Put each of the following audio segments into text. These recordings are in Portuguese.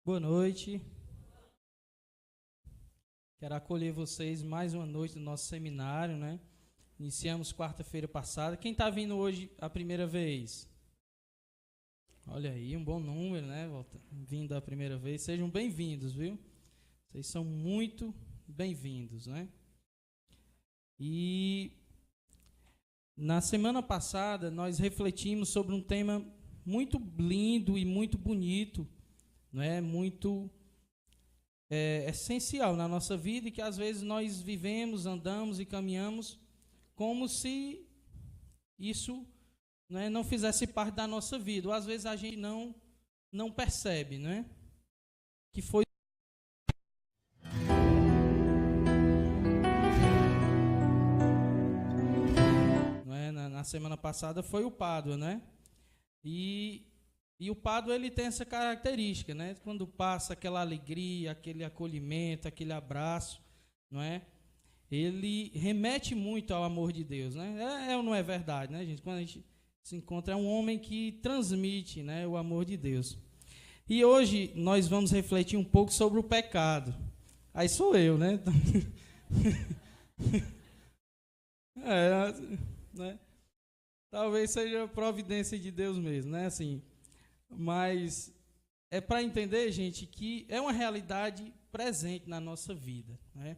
Boa noite. Quero acolher vocês mais uma noite do nosso seminário, né? Iniciamos quarta-feira passada. Quem está vindo hoje a primeira vez? Olha aí, um bom número, né? Vindo a primeira vez. Sejam bem-vindos, viu? Vocês são muito bem-vindos, né? E na semana passada nós refletimos sobre um tema muito lindo e muito bonito, né? Muito essencial na nossa vida e que às vezes nós vivemos, andamos e caminhamos como se isso, né, não fizesse parte da nossa vida. Ou às vezes a gente não percebe, né? Que foi na semana passada foi o Pádua, né? E o Pádua, ele tem essa característica, né? Quando passa aquela alegria, aquele acolhimento, aquele abraço, não é? Ele remete muito ao amor de Deus, né? É ou não é verdade, né, gente? Quando a gente se encontra, é um homem que transmite, né, o amor de Deus. E hoje nós vamos refletir um pouco sobre o pecado. Aí sou eu, né? Né? Talvez seja a providência de Deus mesmo, né? Assim, mas é para entender, gente, que é uma realidade presente na nossa vida, né?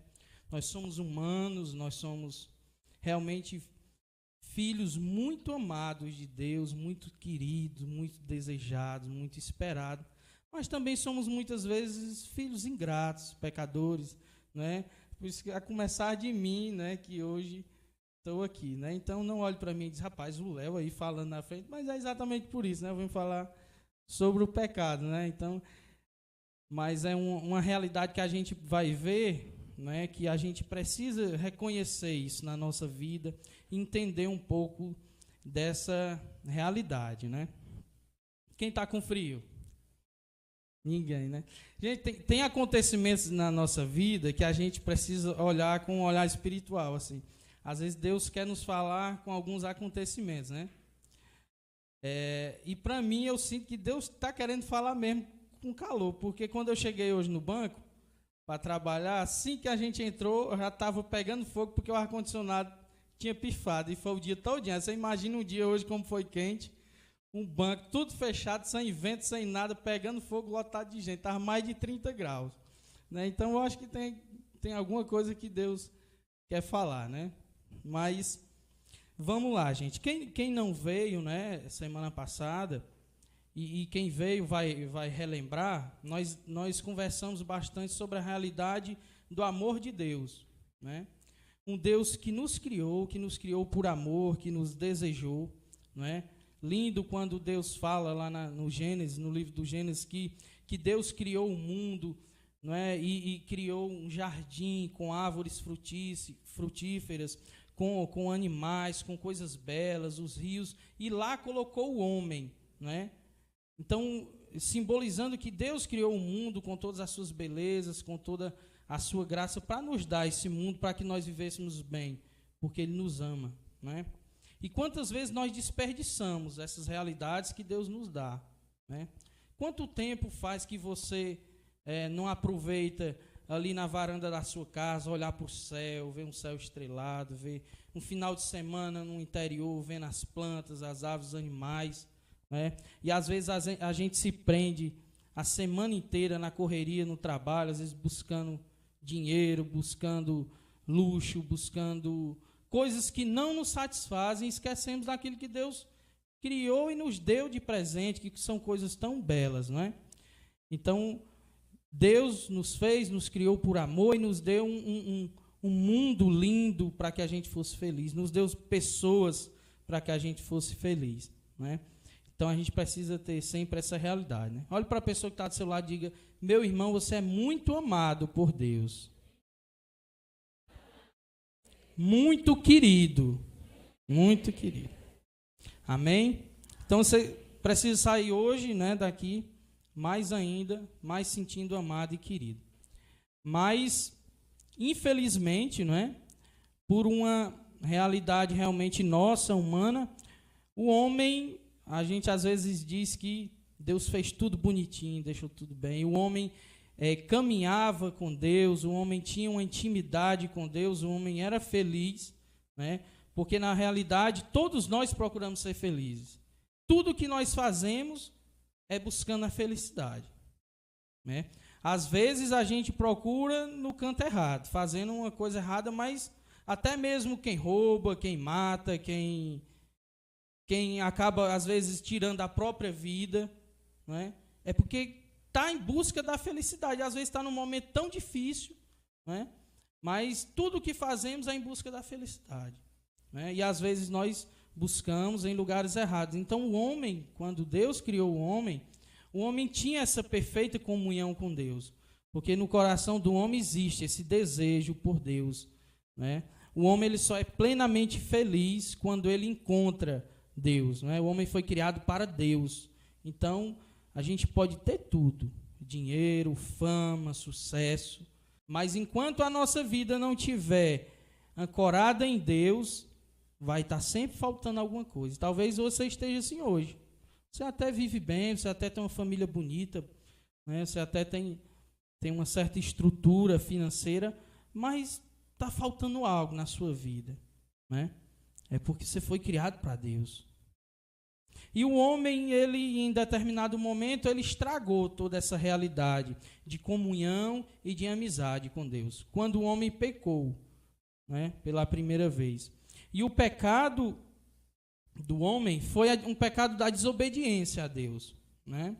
Nós somos humanos, nós somos realmente filhos muito amados de Deus, muito queridos, muito desejados, muito esperados, mas também somos muitas vezes filhos ingratos, pecadores, né? Por isso que a começar de mim, né, que hoje estou aqui, né? Então não olhe para mim e diz, rapaz, o Léo aí falando na frente, mas é exatamente por isso, né? Eu vim falar sobre o pecado, né? Então, mas é uma realidade que a gente vai ver, né? Que a gente precisa reconhecer isso na nossa vida, entender um pouco dessa realidade, né? Quem está com frio? Ninguém, né? Gente, tem acontecimentos na nossa vida que a gente precisa olhar com um olhar espiritual, assim. Às vezes Deus quer nos falar com alguns acontecimentos, né? E para mim eu sinto que Deus está querendo falar mesmo com calor, porque quando eu cheguei hoje no banco para trabalhar, assim que a gente entrou, eu já estava pegando fogo porque o ar-condicionado tinha pifado e foi o dia todinho. Você imagina um dia hoje como foi quente, um banco tudo fechado, sem vento, sem nada, pegando fogo, lotado de gente, estava mais de 30 graus. Né? Então eu acho que tem alguma coisa que Deus quer falar, né? Mas vamos lá, gente. Quem não veio, né, semana passada, e quem veio vai relembrar, nós conversamos bastante sobre a realidade do amor de Deus, né? Um Deus que nos criou por amor, que nos desejou, né? Lindo quando Deus fala lá no Gênesis, no livro do Gênesis, que Deus criou o mundo, não é? E criou um jardim com árvores frutíferas, com animais, com coisas belas, os rios, e lá colocou o homem, não é? Então, simbolizando que Deus criou o mundo com todas as suas belezas, com toda a sua graça, para nos dar esse mundo, para que nós vivêssemos bem, porque Ele nos ama, né? E quantas vezes nós desperdiçamos essas realidades que Deus nos dá, né? Quanto tempo faz que você não aproveita ali na varanda da sua casa, olhar para o céu, ver um céu estrelado, ver um final de semana no interior, vendo as plantas, as aves, os animais, né? E às vezes a gente se prende a semana inteira na correria, no trabalho, às vezes buscando dinheiro, buscando luxo, buscando coisas que não nos satisfazem, e esquecemos daquilo que Deus criou e nos deu de presente, que são coisas tão belas, não é? Então, Deus nos fez, nos criou por amor e nos deu um mundo lindo para que a gente fosse feliz. Nos deu pessoas para que a gente fosse feliz, né? Então, a gente precisa ter sempre essa realidade, né? Olhe para a pessoa que está do seu lado e diga, meu irmão, você é muito amado por Deus. Muito querido. Muito querido. Amém? Então, você precisa sair hoje, né, daqui, mais ainda, mais sentindo amado e querido. Mas, infelizmente, não é? Por uma realidade realmente nossa, humana, o homem, a gente às vezes diz que Deus fez tudo bonitinho, deixou tudo bem. O homem caminhava com Deus, o homem tinha uma intimidade com Deus, o homem era feliz, né? Porque na realidade todos nós procuramos ser felizes. Tudo que nós fazemos é buscando a felicidade, né? Às vezes a gente procura no canto errado, fazendo uma coisa errada, mas até mesmo quem rouba, quem mata, quem acaba às vezes tirando a própria vida, né? É porque está em busca da felicidade. Às vezes está num momento tão difícil, né? Mas tudo o que fazemos é em busca da felicidade, né? E às vezes nós buscamos em lugares errados. Então o homem, quando Deus criou o homem tinha essa perfeita comunhão com Deus, porque no coração do homem existe esse desejo por Deus, né? O homem ele só é plenamente feliz quando ele encontra Deus, né? O homem foi criado para Deus. Então a gente pode ter tudo, dinheiro, fama, sucesso, mas enquanto a nossa vida não estiver ancorada em Deus, vai estar sempre faltando alguma coisa. Talvez você esteja assim hoje. Você até vive bem, você até tem uma família bonita, né? Você até tem uma certa estrutura financeira, mas está faltando algo na sua vida, né? É porque você foi criado para Deus. E o homem, ele em determinado momento, ele estragou toda essa realidade de comunhão e de amizade com Deus, quando o homem pecou, né, pela primeira vez. E o pecado do homem foi um pecado da desobediência a Deus, né?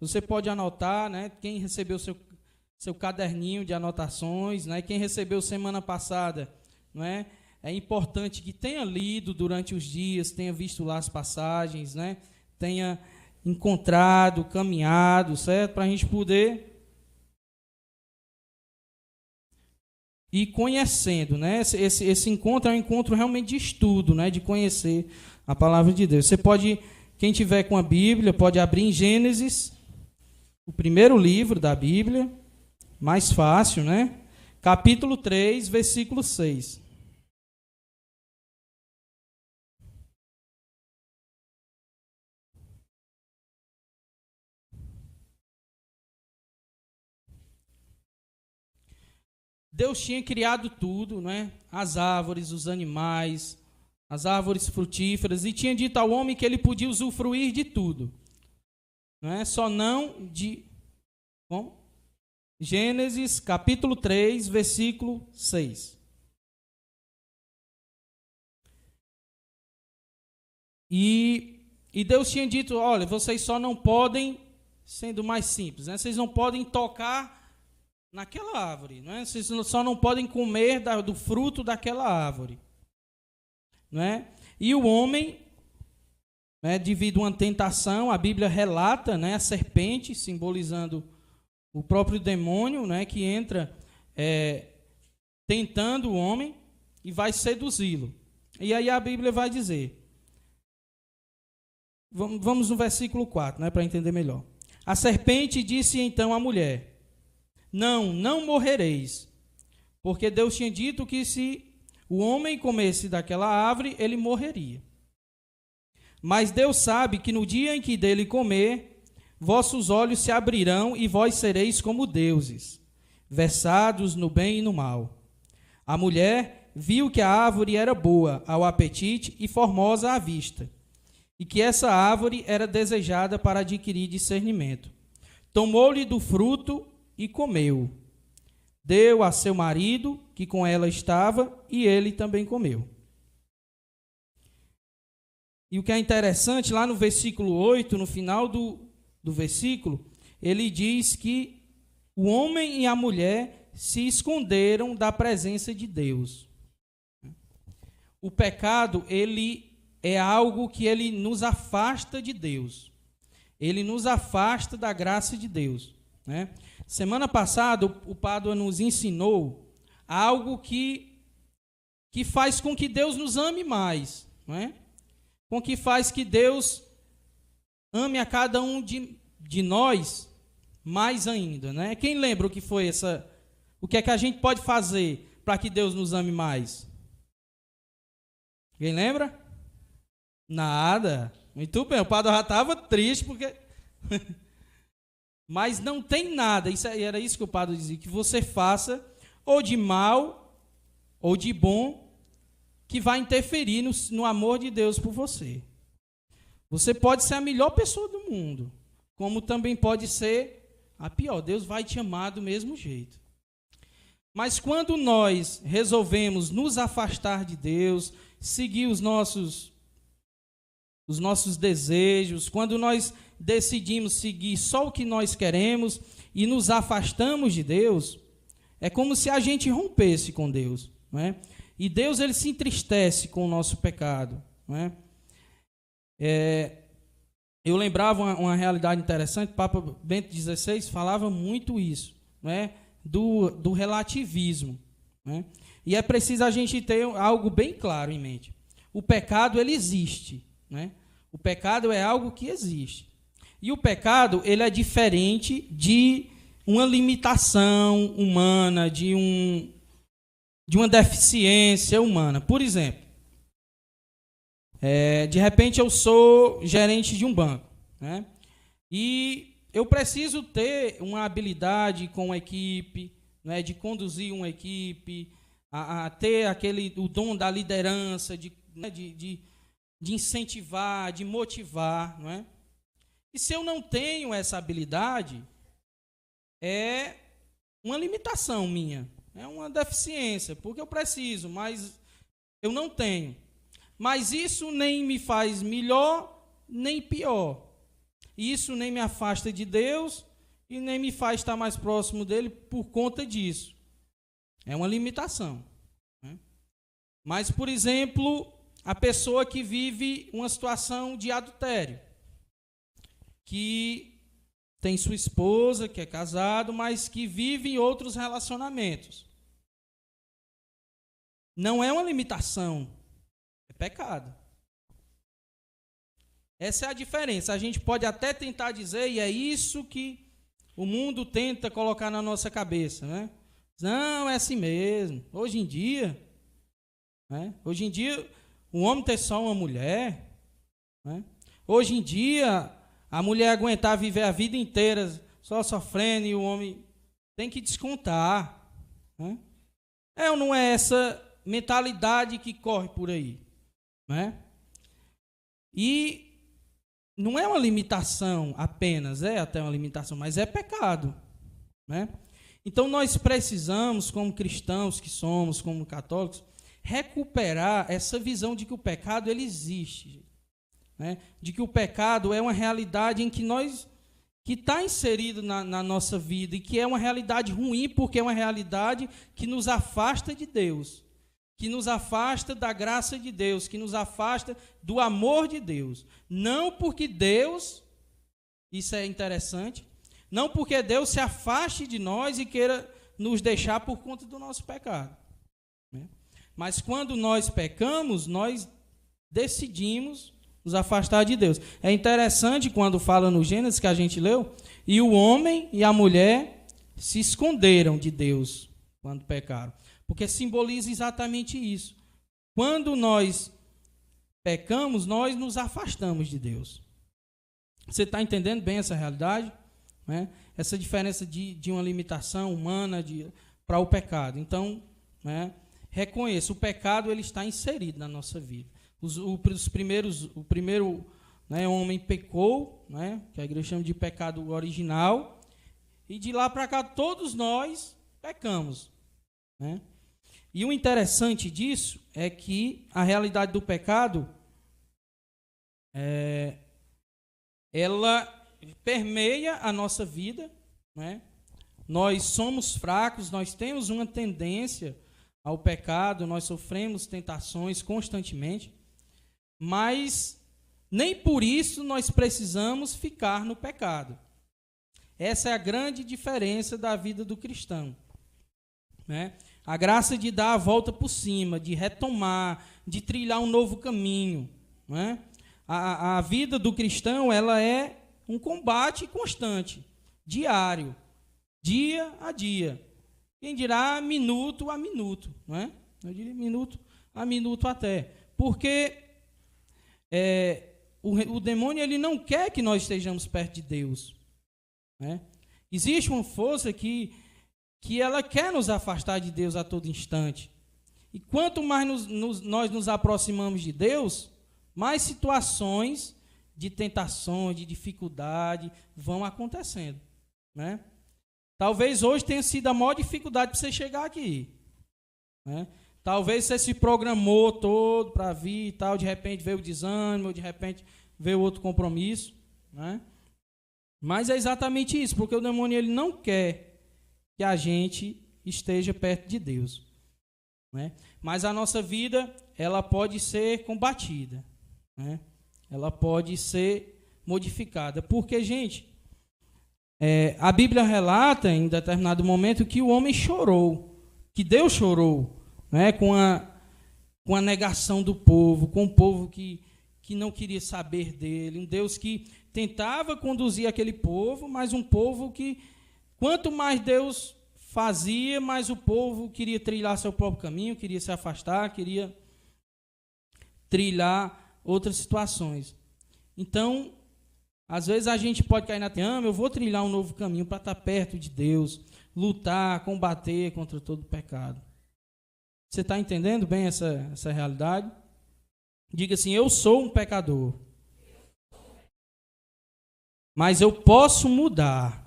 Você pode anotar, né, quem recebeu seu caderninho de anotações, né, quem recebeu semana passada, né, é importante que tenha lido durante os dias, tenha visto lá as passagens, né, tenha encontrado, caminhado, certo? Para a gente poder ir conhecendo, né? Esse encontro é um encontro realmente de estudo, né, de conhecer a palavra de Deus. Você pode, quem tiver com a Bíblia, pode abrir em Gênesis, o primeiro livro da Bíblia, mais fácil, né? Capítulo 3, versículo 6. Deus tinha criado tudo, né? As árvores, os animais, as árvores frutíferas, e tinha dito ao homem que ele podia usufruir de tudo, né? Só não de... Bom, Gênesis capítulo 3, versículo 6. E Deus tinha dito, olha, vocês só não podem, sendo mais simples, né? Vocês não podem tocar naquela árvore, não é? Vocês só não podem comer do fruto daquela árvore, não é? E o homem, né, devido a uma tentação, a Bíblia relata, né, a serpente, simbolizando o próprio demônio, né, que entra tentando o homem e vai seduzi-lo. E aí a Bíblia vai dizer, vamos no versículo 4, né, para entender melhor. A serpente disse então à mulher, não morrereis, porque Deus tinha dito que se o homem comesse daquela árvore, ele morreria. Mas Deus sabe que no dia em que dele comer, vossos olhos se abrirão e vós sereis como deuses, versados no bem e no mal. A mulher viu que a árvore era boa ao apetite e formosa à vista, e que essa árvore era desejada para adquirir discernimento. Tomou-lhe do fruto e comeu. Deu a seu marido, que com ela estava, e ele também comeu. E o que é interessante, lá no versículo 8, no final do versículo, ele diz que o homem e a mulher se esconderam da presença de Deus. O pecado, ele é algo que ele nos afasta de Deus. Ele nos afasta da graça de Deus, né? Semana passada, o Pádua nos ensinou algo que faz com que Deus nos ame mais, não é? Com que faz que Deus ame a cada um de nós mais ainda, né? Quem lembra o que foi o que é que a gente pode fazer para que Deus nos ame mais? Quem lembra? Nada. Muito bem, o Pádua já estava triste porque Mas não tem nada, era isso que o padre dizia, que você faça, ou de mal, ou de bom, que vai interferir no amor de Deus por você. Você pode ser a melhor pessoa do mundo, como também pode ser a pior. Deus vai te amar do mesmo jeito. Mas quando nós resolvemos nos afastar de Deus, seguir os nossos desejos, quando nós decidimos seguir só o que nós queremos e nos afastamos de Deus, é como se a gente rompesse com Deus, não é? E Deus, ele se entristece com o nosso pecado, não é? Eu lembrava uma realidade interessante, o Papa Bento XVI falava muito isso, não é? Do relativismo, né? E é preciso a gente ter algo bem claro em mente. O pecado, ele existe, né? O pecado é algo que existe. E o pecado, ele é diferente de uma limitação humana, de uma deficiência humana. Por exemplo, de repente eu sou gerente de um banco, né? E eu preciso ter uma habilidade com a equipe, né, de conduzir uma equipe, a ter o dom da liderança, de incentivar, de motivar, não é? E se eu não tenho essa habilidade, é uma limitação minha, é uma deficiência, porque eu preciso, mas eu não tenho. Mas isso nem me faz melhor, nem pior. Isso nem me afasta de Deus e nem me faz estar mais próximo dele por conta disso. É uma limitação, né? Mas, por exemplo, a pessoa que vive uma situação de adultério, que tem sua esposa, que é casado, mas que vive em outros relacionamentos. Não é uma limitação, é pecado. Essa é a diferença. A gente pode até tentar dizer, e é isso que o mundo tenta colocar na nossa cabeça, né? Não, é assim mesmo. Hoje em dia, o homem tem só uma mulher, né? Hoje em dia, a mulher aguentar viver a vida inteira só sofrendo e o homem tem que descontar, né? É ou não é essa mentalidade que corre por aí, né? E não é uma limitação apenas, é até uma limitação, mas é pecado, né? Então nós precisamos, como cristãos que somos, como católicos, recuperar essa visão de que o pecado ele existe, né? De que o pecado é uma realidade em que está inserido na nossa vida e que é uma realidade ruim porque é uma realidade que nos afasta de Deus, que nos afasta da graça de Deus, que nos afasta do amor de Deus. Não porque Deus, isso é interessante, não porque Deus se afaste de nós e queira nos deixar por conta do nosso pecado, né? Mas quando nós pecamos, nós decidimos nos afastar de Deus. É interessante quando fala no Gênesis que a gente leu, e o homem e a mulher se esconderam de Deus quando pecaram. Porque simboliza exatamente isso. Quando nós pecamos, nós nos afastamos de Deus. Você está entendendo bem essa realidade, né? Essa diferença de uma limitação humana para o pecado. Então, né, reconheça, o pecado ele está inserido na nossa vida. O primeiro, né, homem pecou, né, que a igreja chama de pecado original, e de lá para cá todos nós pecamos, né? E o interessante disso é que a realidade do pecado, ela permeia a nossa vida, né? Nós somos fracos, nós temos uma tendência ao pecado, nós sofremos tentações constantemente, mas nem por isso nós precisamos ficar no pecado. Essa é a grande diferença da vida do cristão, né? A graça de dar a volta por cima, de retomar, de trilhar um novo caminho, né? A vida do cristão ela é um combate constante, diário, dia a dia. Quem dirá minuto a minuto, não é? Eu diria minuto a minuto até. Porque o demônio ele não quer que nós estejamos perto de Deus, né? Existe uma força que ela quer nos afastar de Deus a todo instante. E quanto mais nós nos aproximamos de Deus, mais situações de tentações, de dificuldade vão acontecendo, né? Talvez hoje tenha sido a maior dificuldade para você chegar aqui, né? Talvez você se programou todo para vir e tal, de repente veio o desânimo, de repente veio outro compromisso, né? Mas é exatamente isso, porque o demônio ele não quer que a gente esteja perto de Deus, né? Mas a nossa vida, ela pode ser combatida, né? Ela pode ser modificada. Porque, gente, a Bíblia relata em determinado momento que o homem chorou, que Deus chorou, né? Com a negação do povo, com o povo que não queria saber dele, um Deus que tentava conduzir aquele povo, mas um povo que, quanto mais Deus fazia, mais o povo queria trilhar seu próprio caminho, queria se afastar, queria trilhar outras situações. Então, às vezes a gente pode cair na eu vou trilhar um novo caminho para estar perto de Deus, lutar, combater contra todo o pecado. Você está entendendo bem essa realidade? Diga assim, eu sou um pecador, mas eu posso mudar,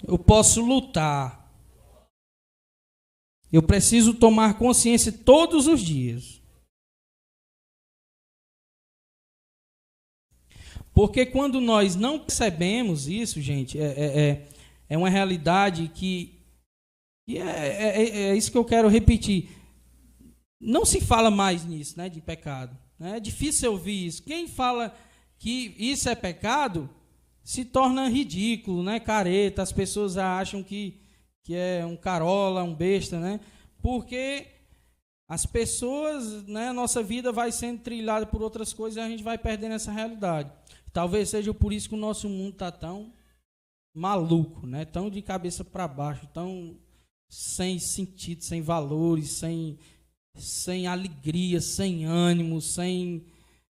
eu posso lutar, eu preciso tomar consciência todos os dias. Porque quando nós não percebemos isso, gente, é uma realidade que é isso que eu quero repetir. Não se fala mais nisso, né, de pecado. Né? É difícil ouvir isso. Quem fala que isso é pecado se torna ridículo, né, careta. As pessoas acham que é um carola, um besta, né? Porque as pessoas, né, a nossa vida vai sendo trilhada por outras coisas e a gente vai perdendo essa realidade. Talvez seja por isso que o nosso mundo está tão maluco, né? Tão de cabeça para baixo, tão sem sentido, sem valores, sem alegria, sem ânimo, sem...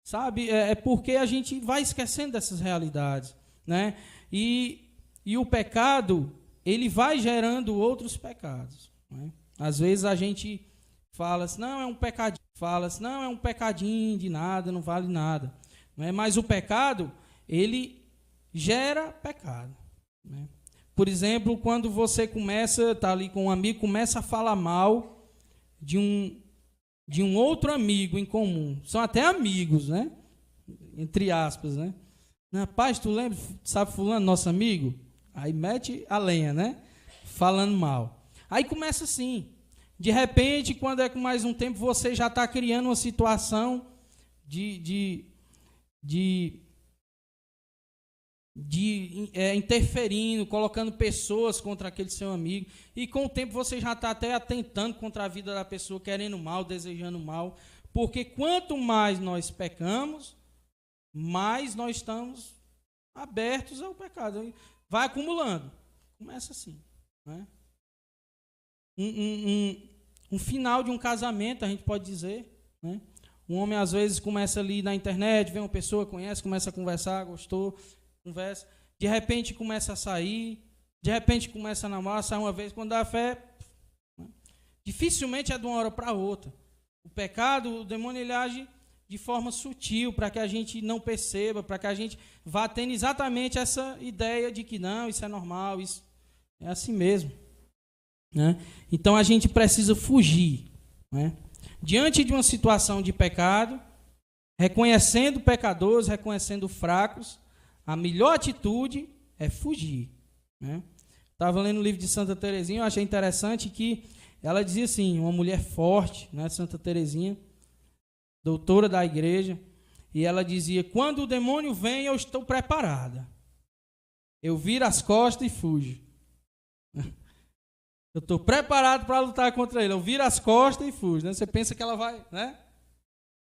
Sabe? É porque a gente vai esquecendo dessas realidades, né? E o pecado, ele vai gerando outros pecados, né? Às vezes a gente fala assim, não, é um pecadinho. Fala assim, não, é um pecadinho de nada, não vale nada. Né? Mas o pecado, ele gera pecado, né? Por exemplo, quando você está ali com um amigo, começa a falar mal de um outro amigo em comum. São até amigos, né? Entre aspas, né? Rapaz, tu lembra, sabe fulano, nosso amigo? Aí mete a lenha, né? Falando mal. Aí começa assim. De repente, quando é com mais um tempo, você já está criando uma situação de interferindo, colocando pessoas contra aquele seu amigo, e com o tempo você já está até atentando contra a vida da pessoa, querendo mal, desejando mal, porque quanto mais nós pecamos, mais nós estamos abertos ao pecado. Vai acumulando. Começa assim, né? Um final de um casamento, a gente pode dizer, né? Um homem às vezes começa ali na internet, vê uma pessoa, conhece, começa a conversar, gostou, conversa, de repente começa a sair, de repente começa a namorar, sai uma vez, quando dá fé, né? Dificilmente é de uma hora para outra. O pecado, o demônio, ele age de forma sutil, para que a gente não perceba, para que a gente vá tendo exatamente essa ideia de que não, isso é normal, isso é assim mesmo, né? Então a gente precisa fugir, né? Diante de uma situação de pecado, reconhecendo pecadores, reconhecendo fracos, a melhor atitude é fugir, né? Estava lendo o livro de Santa Teresinha, eu achei interessante que ela dizia assim, uma mulher forte, né, Santa Teresinha, doutora da igreja, e ela dizia, quando o demônio vem, eu estou preparada. Eu viro as costas e fujo. Eu estou preparado para lutar contra ele. Eu viro as costas e fujo, né? Você pensa que ela vai, né?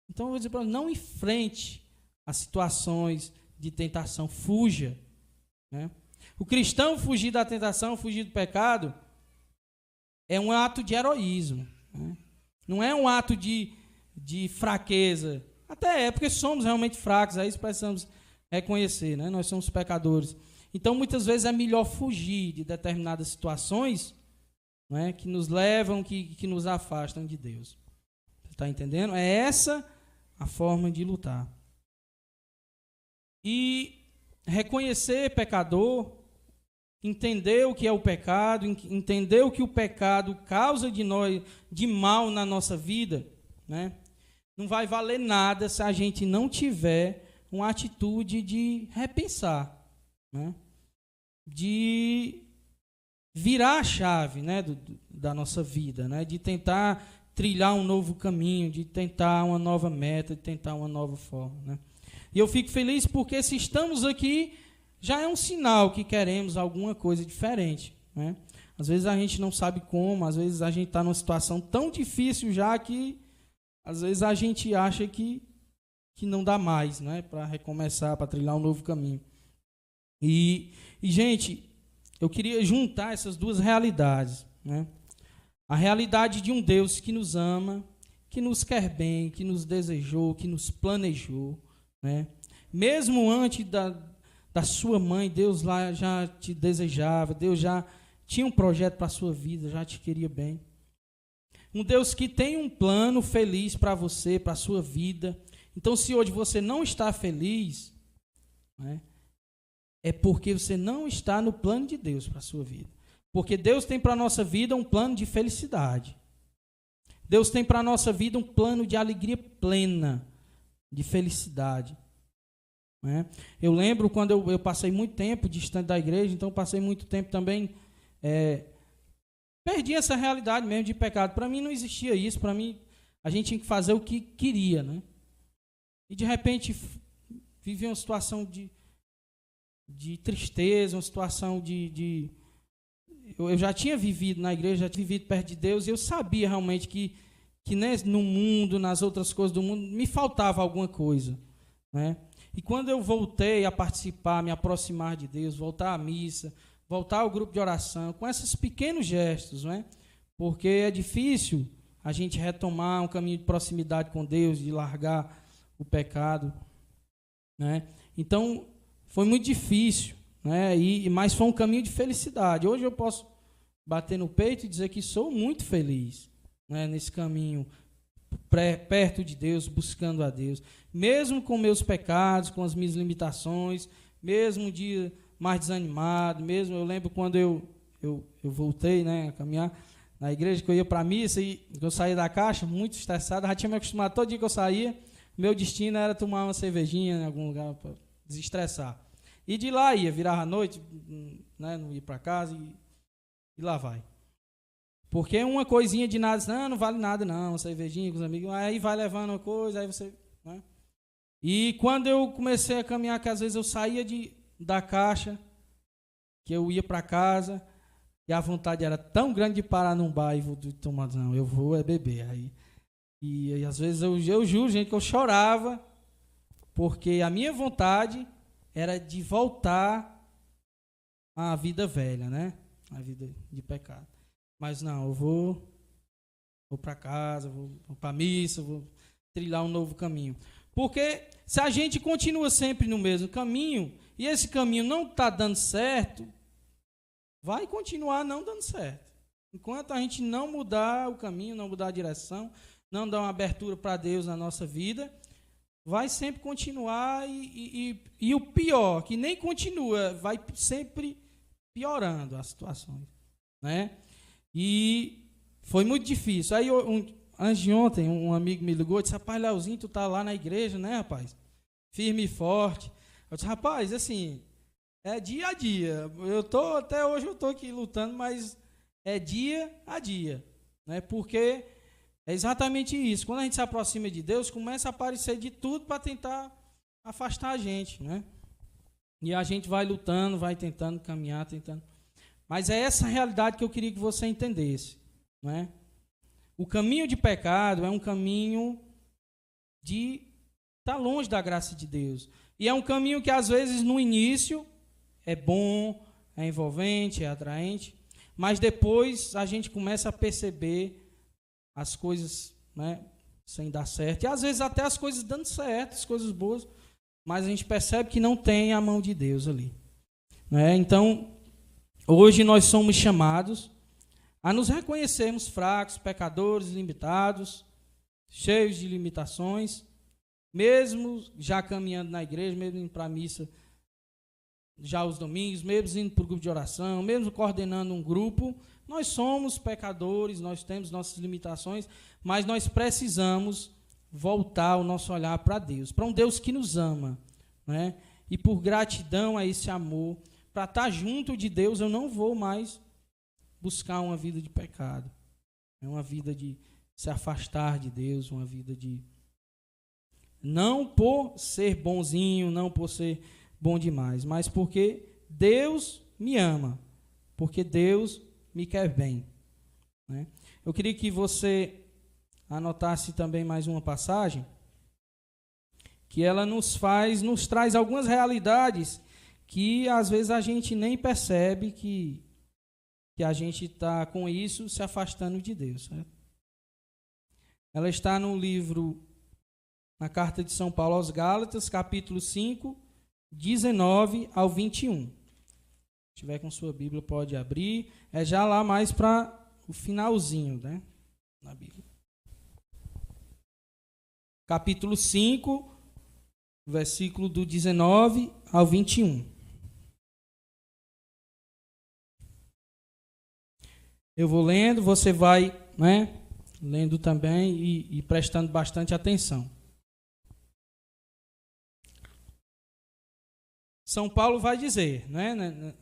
Então eu vou dizer para ela, não enfrente as situações de tentação, fuja, né? O cristão fugir da tentação, fugir do pecado, é um ato de heroísmo, né? Não é um ato de fraqueza. Até é porque somos realmente fracos, é isso que precisamos reconhecer, né? Nós somos pecadores. Então, muitas vezes é melhor fugir de determinadas situações, né, que nos levam, que nos afastam de Deus. Está entendendo? É essa a forma de lutar. E reconhecer pecador, entender o que é o pecado, entender o que o pecado causa de nós, de mal na nossa vida, né? Não vai valer nada se a gente não tiver uma atitude de repensar, né? De virar a chave, né, da nossa vida, né? De tentar trilhar um novo caminho, de tentar uma nova meta, de tentar uma nova forma, né? E eu fico feliz porque se estamos aqui, já é um sinal que queremos alguma coisa diferente, né? Às vezes a gente não sabe como, às vezes a gente está numa situação tão difícil já que às vezes a gente acha que não dá mais, né, para recomeçar, para trilhar um novo caminho. E, gente, eu queria juntar essas duas realidades, né? A realidade de um Deus que nos ama, que nos quer bem, que nos desejou, que nos planejou, né? Mesmo antes da sua mãe, Deus lá já te desejava, Deus já tinha um projeto para a sua vida, já te queria bem. Um Deus que tem um plano feliz para você, para a sua vida. Então, se hoje você não está feliz, né, é porque você não está no plano de Deus para a sua vida. Porque Deus tem para a nossa vida um plano de felicidade. Deus tem para a nossa vida um plano de alegria plena, de felicidade. Né? Eu lembro quando eu passei muito tempo distante da igreja, então passei muito tempo também... perdi essa realidade mesmo de pecado. Para mim não existia isso. Para mim, a gente tinha que fazer o que queria, né? E de repente, vivi uma situação de tristeza, uma situação eu já tinha vivido na igreja, já tinha vivido perto de Deus, e eu sabia realmente que no mundo, nas outras coisas do mundo, me faltava alguma coisa, né? E quando eu voltei a participar, me aproximar de Deus, voltar à missa, voltar ao grupo de oração, com esses pequenos gestos, né? Porque é difícil a gente retomar um caminho de proximidade com Deus, de largar o pecado, né? Então, foi muito difícil, né? Mas foi um caminho de felicidade. Hoje eu posso bater no peito e dizer que sou muito feliz, né, nesse caminho perto de Deus, buscando a Deus. Mesmo com meus pecados, com as minhas limitações, mesmo um dia mais desanimado, mesmo eu lembro quando eu voltei, né, a caminhar na igreja, que eu ia para a missa e eu saía da caixa muito estressado, já tinha me acostumado, todo dia que eu saía, meu destino era tomar uma cervejinha em algum lugar para desestressar. E de lá ia, virava a noite, né, não ia para casa e lá vai. Porque uma coisinha de nada, não vale nada não, uma cervejinha com os amigos, aí vai levando uma coisa, aí você... Né? E quando eu comecei a caminhar, que às vezes eu saía da caixa, que eu ia para casa, e a vontade era tão grande de parar num bar e vou tomar, não, eu vou beber. E às vezes eu juro, gente, que eu chorava, porque a minha vontade era de voltar à vida velha, né? A vida de pecado. Mas não, eu vou para casa, vou para a missa, vou trilhar um novo caminho. Porque se a gente continua sempre no mesmo caminho, e esse caminho não está dando certo, vai continuar não dando certo. Enquanto a gente não mudar o caminho, não mudar a direção, não dar uma abertura para Deus na nossa vida, vai sempre continuar e o pior, que nem continua, vai sempre piorando as situações, né? E foi muito difícil. Aí, antes de ontem, um amigo me ligou e disse, rapaz, Leozinho, tu tá lá na igreja, né, rapaz? Firme e forte. Eu disse, rapaz, assim, é dia a dia. Até hoje eu tô aqui lutando, mas é dia a dia, né? Porque é exatamente isso. Quando a gente se aproxima de Deus, começa a aparecer de tudo para tentar afastar a gente, né? E a gente vai lutando, vai tentando caminhar, tentando. Mas é essa realidade que eu queria que você entendesse, né? O caminho de pecado é um caminho de estar longe da graça de Deus. E é um caminho que, às vezes, no início, é bom, é envolvente, é atraente, mas depois a gente começa a perceber as coisas, né, sem dar certo. E às vezes até as coisas dando certo, as coisas boas, mas a gente percebe que não tem a mão de Deus ali. Né? Então, hoje nós somos chamados a nos reconhecermos fracos, pecadores, limitados, cheios de limitações, mesmo já caminhando na igreja, mesmo indo para a missa já os domingos, mesmo indo para o grupo de oração, mesmo coordenando um grupo, nós somos pecadores, nós temos nossas limitações, mas nós precisamos voltar o nosso olhar para Deus, para um Deus que nos ama, né? E por gratidão a esse amor, para estar junto de Deus, eu não vou mais buscar uma vida de pecado, uma vida de se afastar de Deus, uma vida de... Não por ser bonzinho, não por ser bom demais, mas porque Deus me ama, porque Deus me quer bem. Né? Eu queria que você anotasse também mais uma passagem, que ela nos traz algumas realidades que às vezes a gente nem percebe que a gente está com isso se afastando de Deus. Certo? Ela está no livro, na carta de São Paulo aos Gálatas, capítulo 5, 19 ao 21. Se tiver com sua Bíblia, pode abrir. É já lá mais para o finalzinho, né? Na Bíblia. Capítulo 5, versículo do 19 ao 21. Eu vou lendo, você vai, né, lendo também e prestando bastante atenção. São Paulo vai dizer, né?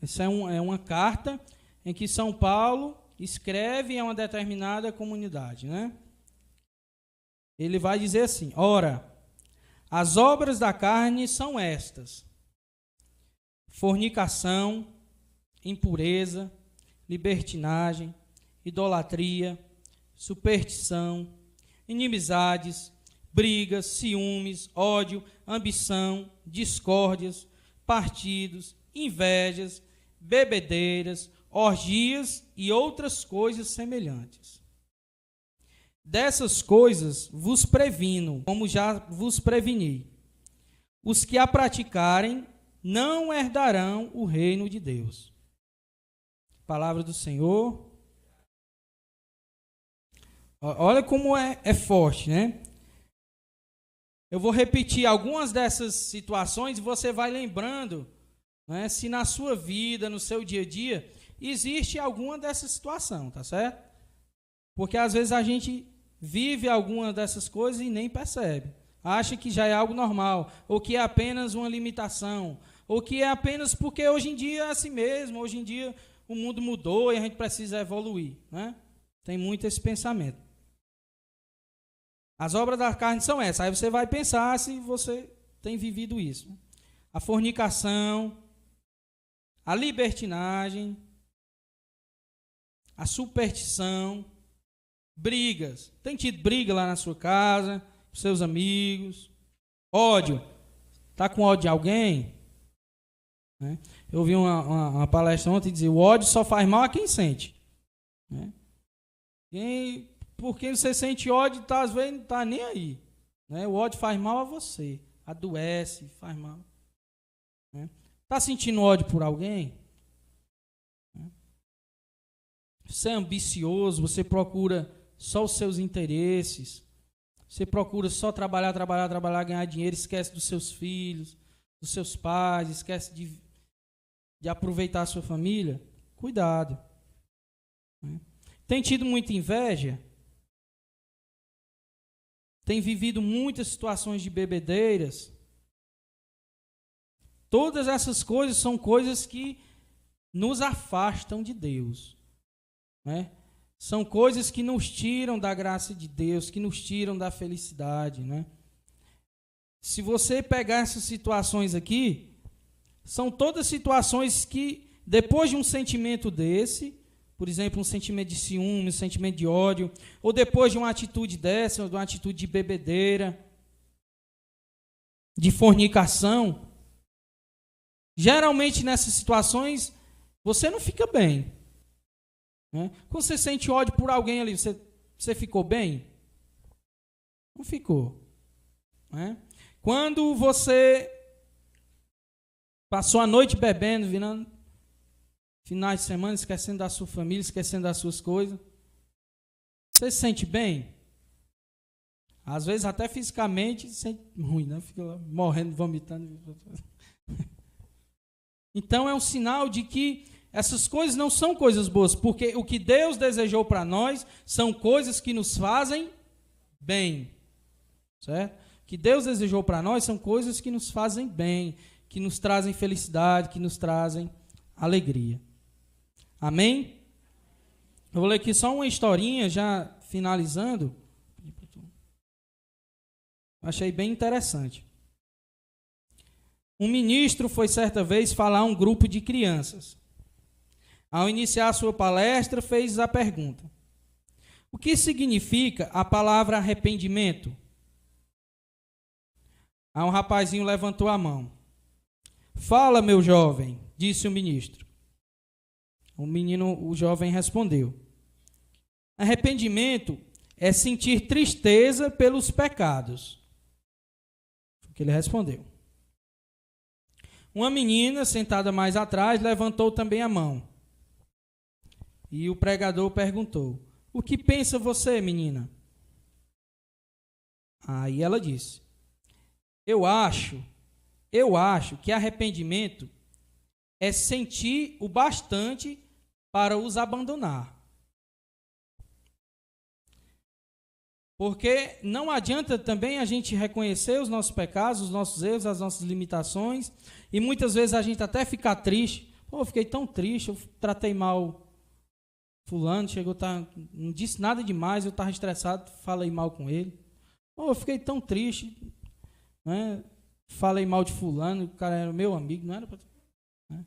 Essa é uma carta em que São Paulo escreve a uma determinada comunidade, né? Ele vai dizer assim: ora, as obras da carne são estas: fornicação, impureza, libertinagem, idolatria, superstição, inimizades, brigas, ciúmes, ódio, ambição, discórdias, partidos, invejas, bebedeiras, orgias e outras coisas semelhantes. Dessas coisas vos previno, como já vos preveni. Os que a praticarem não herdarão o reino de Deus. Palavra do Senhor. Olha como é forte, né? Eu vou repetir algumas dessas situações e você vai lembrando, né, se na sua vida, no seu dia a dia, existe alguma dessa situação, tá certo? Porque às vezes a gente vive alguma dessas coisas e nem percebe. Acha que já é algo normal, ou que é apenas uma limitação, ou que é apenas porque hoje em dia é assim mesmo, hoje em dia o mundo mudou e a gente precisa evoluir, né? Tem muito esse pensamento. As obras da carne são essas. Aí você vai pensar se você tem vivido isso. A fornicação, a libertinagem, a superstição, brigas. Tem tido briga lá na sua casa, com seus amigos. Ódio. Está com ódio de alguém? Né? Eu vi uma palestra ontem dizer: o ódio só faz mal a quem sente. Né? Porque você sente ódio, às vezes não está nem aí. Né? O ódio faz mal a você. Adoece, faz mal. Né? Está sentindo ódio por alguém? Né? Você é ambicioso, você procura só os seus interesses. Você procura só trabalhar, ganhar dinheiro, esquece dos seus filhos, dos seus pais, esquece de aproveitar a sua família. Cuidado. Né? Tem tido muita inveja? Tem vivido muitas situações de bebedeiras? Todas essas coisas são coisas que nos afastam de Deus. Né? São coisas que nos tiram da graça de Deus, que nos tiram da felicidade. Né? Se você pegar essas situações aqui, são todas situações que, depois de um sentimento desse, por exemplo, um sentimento de ciúme, um sentimento de ódio, ou depois de uma atitude dessa, ou de uma atitude de bebedeira, de fornicação, geralmente nessas situações você não fica bem. Né? Quando você sente ódio por alguém ali, você ficou bem? Não ficou. Né? Quando você passou a noite bebendo, virando finais de semana, esquecendo da sua família, esquecendo das suas coisas, você se sente bem? Às vezes até fisicamente se sente ruim, né? Fica lá morrendo, vomitando. Então é um sinal de que essas coisas não são coisas boas, porque o que Deus desejou para nós são coisas que nos fazem bem. Certo? O que Deus desejou para nós são coisas que nos fazem bem, que nos trazem felicidade, que nos trazem alegria. Amém? Eu vou ler aqui só uma historinha, já finalizando. Achei bem interessante. Um ministro foi certa vez falar a um grupo de crianças. Ao iniciar a sua palestra, fez a pergunta: o que significa a palavra arrependimento? Aí um rapazinho levantou a mão. Fala, meu jovem, disse o ministro. O jovem respondeu: arrependimento é sentir tristeza pelos pecados. Foi o que ele respondeu. Uma menina, sentada mais atrás, levantou também a mão. E o pregador perguntou: o que pensa você, menina? Aí ela disse: Eu acho que arrependimento é sentir o bastante para os abandonar. Porque não adianta também a gente reconhecer os nossos pecados, os nossos erros, as nossas limitações, e muitas vezes a gente até ficar triste. Pô, eu fiquei tão triste, eu tratei mal fulano, chegou, não disse nada demais, eu estava estressado, falei mal com ele. Pô, eu fiquei tão triste, né? Falei mal de fulano, o cara era meu amigo, não era para... Né?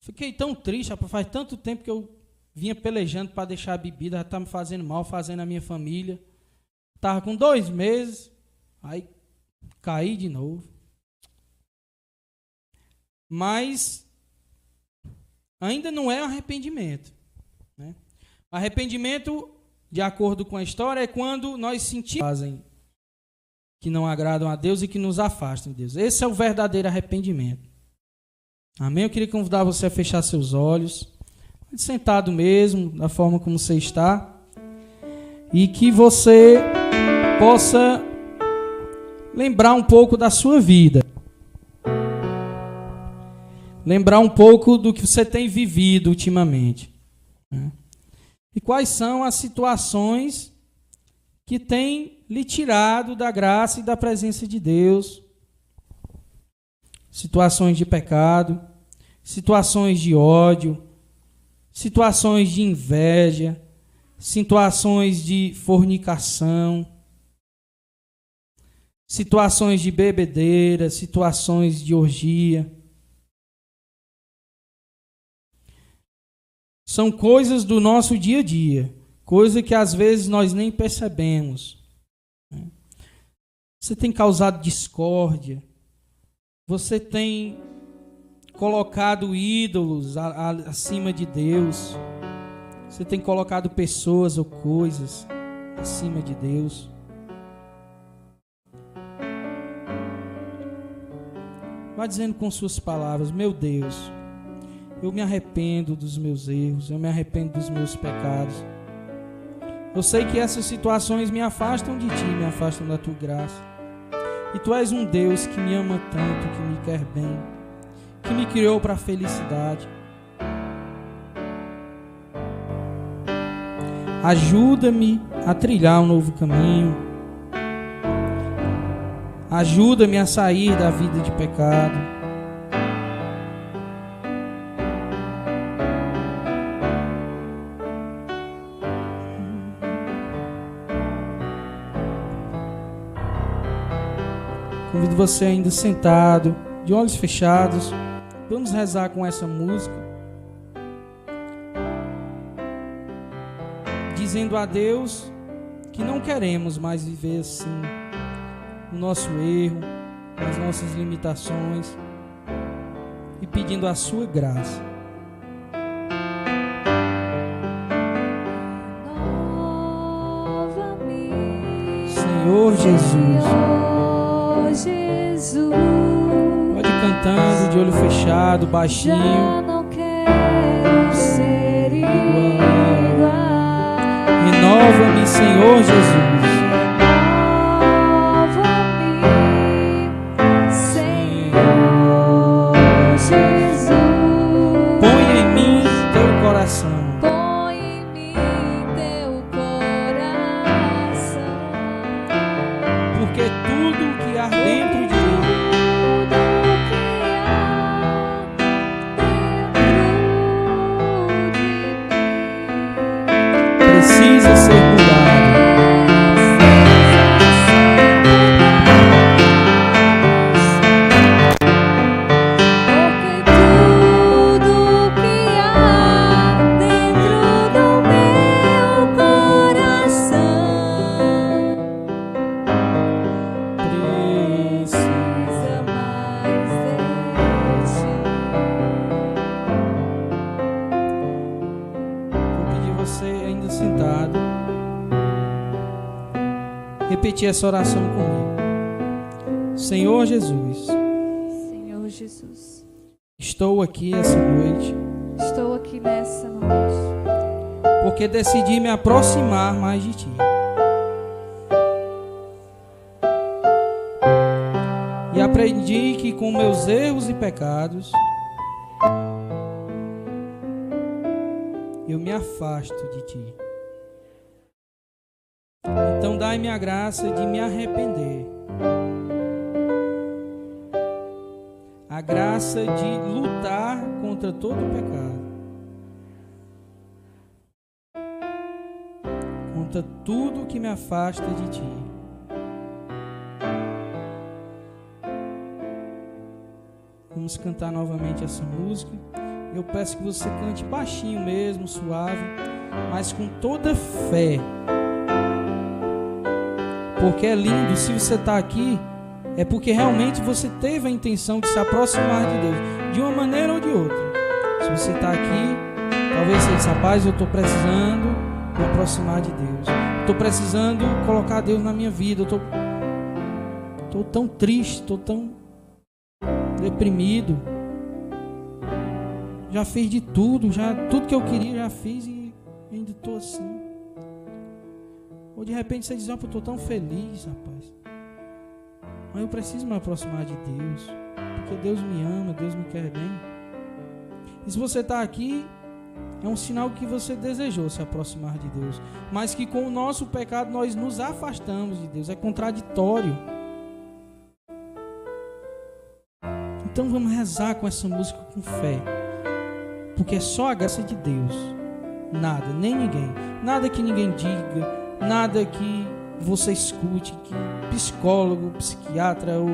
Fiquei tão triste, rapaz, faz tanto tempo que eu vinha pelejando para deixar a bebida, já estava me fazendo mal, fazendo a minha família. Estava com 2 meses, aí caí de novo. Mas ainda não é arrependimento. Né? Arrependimento, de acordo com a história, é quando nós sentimos que não agradam a Deus e que nos afastam de Deus. Esse é o verdadeiro arrependimento. Amém? Eu queria convidar você a fechar seus olhos, sentado mesmo, da forma como você está, e que você possa lembrar um pouco da sua vida. Lembrar um pouco do que você tem vivido ultimamente. Né? E quais são as situações que têm lhe tirado da graça e da presença de Deus. Situações de pecado, situações de ódio, situações de inveja, situações de fornicação, situações de bebedeira, situações de orgia. São coisas do nosso dia a dia, coisa que às vezes nós nem percebemos. Você tem causado discórdia, você tem colocado ídolos acima de Deus, você tem colocado pessoas ou coisas acima de Deus. Vá dizendo com suas palavras: meu Deus, eu me arrependo dos meus erros, eu me arrependo dos meus pecados. Eu sei que essas situações me afastam de Ti, me afastam da Tua graça. E Tu és um Deus que me ama tanto, que me quer bem, que me criou para a felicidade. Ajuda-me a trilhar um novo caminho. Ajuda-me a sair da vida de pecado. Convido você ainda sentado, de olhos fechados. Vamos rezar com essa música, dizendo a Deus que não queremos mais viver assim, no nosso erro, nas nossas limitações, e pedindo a sua graça. Senhor Jesus. Pode ir cantando de olho fechado, baixinho. Já não quero ser igual. Renova-me, Senhor Jesus. Põe em mim teu coração, porque tudo que há dentro de mim precisa ser mudado. Repetir essa oração comigo. Senhor Jesus. Senhor Jesus. Estou aqui essa noite. Estou aqui nessa noite. Porque decidi me aproximar mais de Ti. E aprendi que com meus erros e pecados eu me afasto de Ti. Então dai-me a graça de me arrepender. A graça de lutar contra todo o pecado. Contra tudo que me afasta de Ti. Vamos cantar novamente essa música. Eu peço que você cante baixinho mesmo, suave, mas com toda fé. Porque é lindo, se você está aqui, é porque realmente você teve a intenção de se aproximar de Deus, de uma maneira ou de outra. Se você está aqui, talvez você diga, rapaz, eu estou precisando me aproximar de Deus. Estou precisando colocar Deus na minha vida. Eu estou tão triste, estou tão deprimido. Já fiz de tudo, tudo que eu queria já fiz e ainda estou assim. Ou de repente você diz, eu estou tão feliz, rapaz. Mas eu preciso me aproximar de Deus. Porque Deus me ama, Deus me quer bem. E se você está aqui, é um sinal que você desejou se aproximar de Deus. Mas que com o nosso pecado nós nos afastamos de Deus. É contraditório. Então vamos rezar com essa música com fé. Porque é só a graça de Deus. Nada, nem ninguém. Nada que ninguém diga. Nada que você escute, que psicólogo, psiquiatra, ou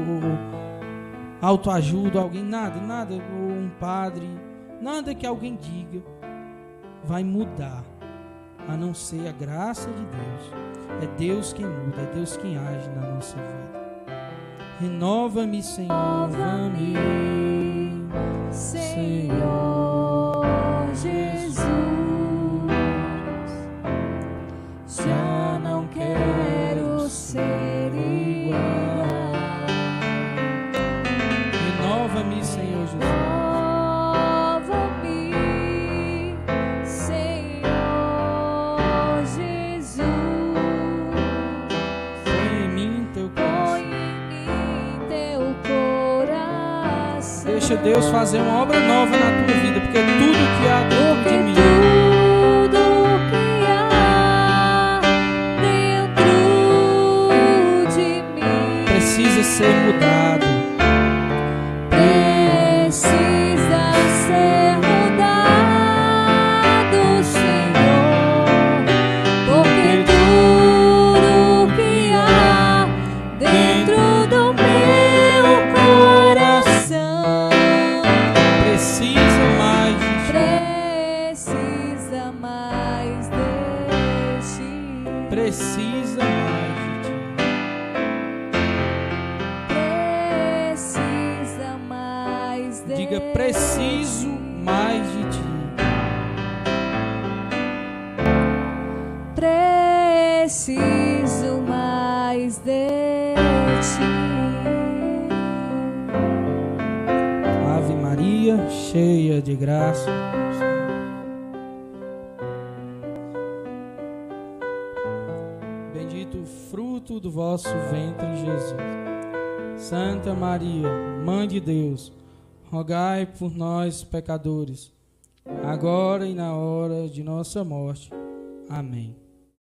autoajuda, alguém, nada, ou um padre, nada que alguém diga vai mudar, a não ser a graça de Deus. É Deus quem muda, é Deus quem age na nossa vida. Renova-me, Senhor, renova-me, Senhor Jesus. Já não quero ser igual. Renova-me, Senhor Jesus. Renova-me, Senhor Jesus. Põe em mim teu coração. Deixa Deus fazer uma obra nova na tua vida, porque tudo que há dentro de mim precisa ser mudado. Precisa ser mudado, Senhor, porque tudo que há dentro do meu coração precisa mais de ti. Precisa mais de ti. Diga, preciso mais de ti. Preciso mais mais de ti. Ave Maria, cheia de graça, bendito o fruto do vosso ventre, Jesus. Santa Maria, Mãe de Deus, rogai por nós, pecadores, agora e na hora de nossa morte. Amém.